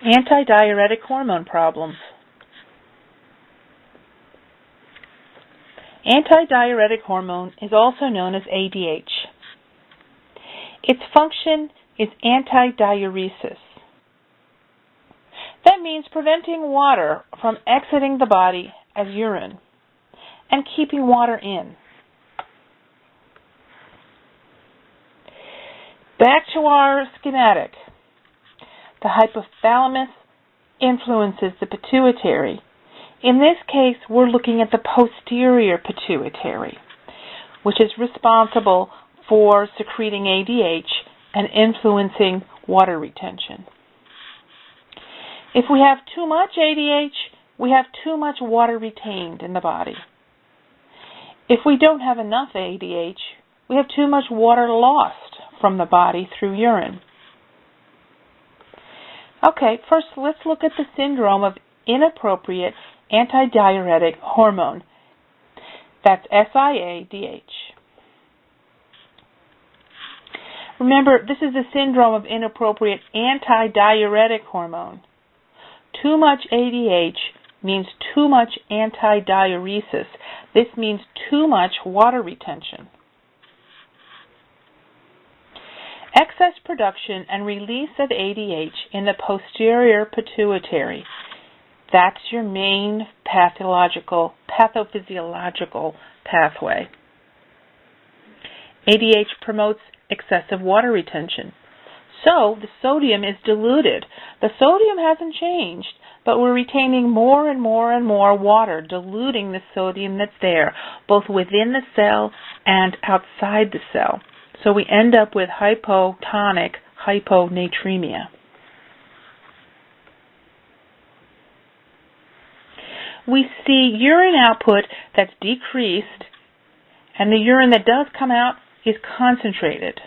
Antidiuretic hormone problems. Antidiuretic hormone is also known as ADH. Its function is antidiuresis. That means preventing water from exiting the body as urine and keeping water in. Back to our schematic. The hypothalamus influences the pituitary. In this case, we're looking at the posterior pituitary, which is responsible for secreting ADH and influencing water retention. If we have too much ADH, we have too much water retained in the body. If we don't have enough ADH, we have too much water lost from the body through urine. Okay, first let's look at the syndrome of inappropriate antidiuretic hormone. That's SIADH. Remember, this is the syndrome of inappropriate antidiuretic hormone. Too much ADH means too much antidiuresis. This means too much water retention. Excess production and release of ADH in the posterior pituitary. That's your main pathophysiological pathway. ADH promotes excessive water retention. So the sodium is diluted. The sodium hasn't changed, but we're retaining more and more and more water, diluting the sodium that's there, both within the cell and outside the cell. So we end up with hypotonic hyponatremia. We see urine output that's decreased, and the urine that does come out is concentrated.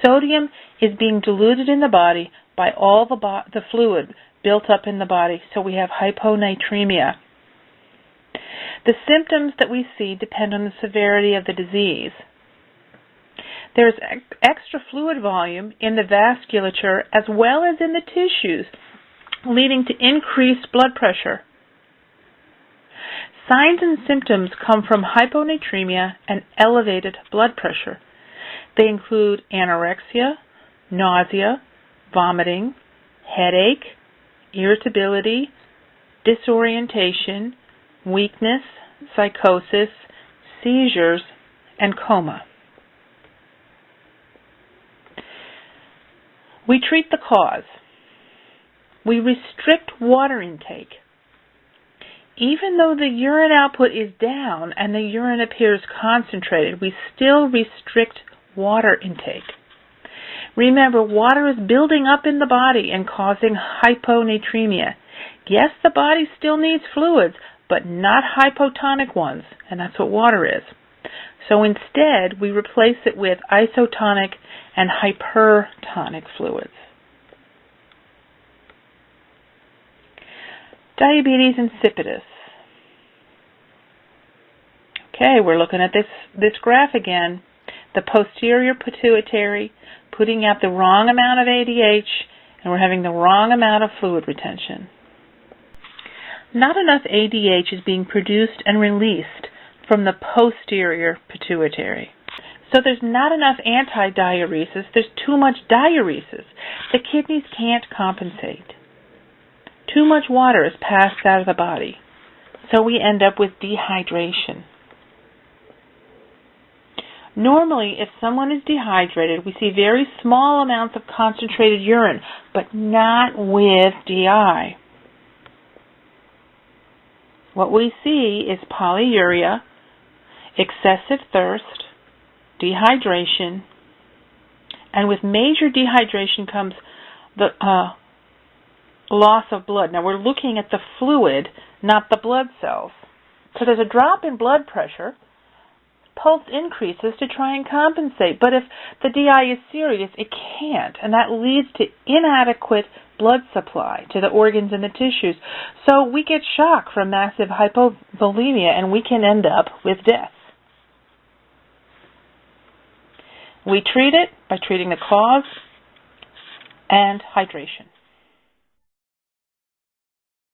Sodium is being diluted in the body by all the fluid built up in the body, so we have hyponatremia. The symptoms that we see depend on the severity of the disease. There's extra fluid volume in the vasculature as well as in the tissues, leading to increased blood pressure. Signs and symptoms come from hyponatremia and elevated blood pressure. They include anorexia, nausea, vomiting, headache, irritability, disorientation, weakness, psychosis, seizures, and coma. We treat the cause. We restrict water intake. Even though the urine output is down and the urine appears concentrated, we still restrict water intake. Remember, water is building up in the body and causing hyponatremia. Yes, the body still needs fluids, but not hypotonic ones, and that's what water is. So instead, we replace it with isotonic and hypertonic fluids. Diabetes insipidus. Okay, we're looking at this graph again. The posterior pituitary putting out the wrong amount of ADH, and we're having the wrong amount of fluid retention. Not enough ADH is being produced and released from the posterior pituitary. So there's not enough antidiuresis, there's too much diuresis. The kidneys can't compensate. Too much water is passed out of the body, so we end up with dehydration. Normally, if someone is dehydrated, we see very small amounts of concentrated urine, but not with DI. What we see is polyuria, excessive thirst, dehydration, and with major dehydration comes the loss of blood. Now we're looking at the fluid, not the blood cells. So there's a drop in blood pressure, pulse increases to try and compensate. But if the DI is serious, it can't, and that leads to inadequate blood supply to the organs and the tissues. So we get shock from massive hypovolemia, and we can end up with death. We treat it by treating the cause and hydration.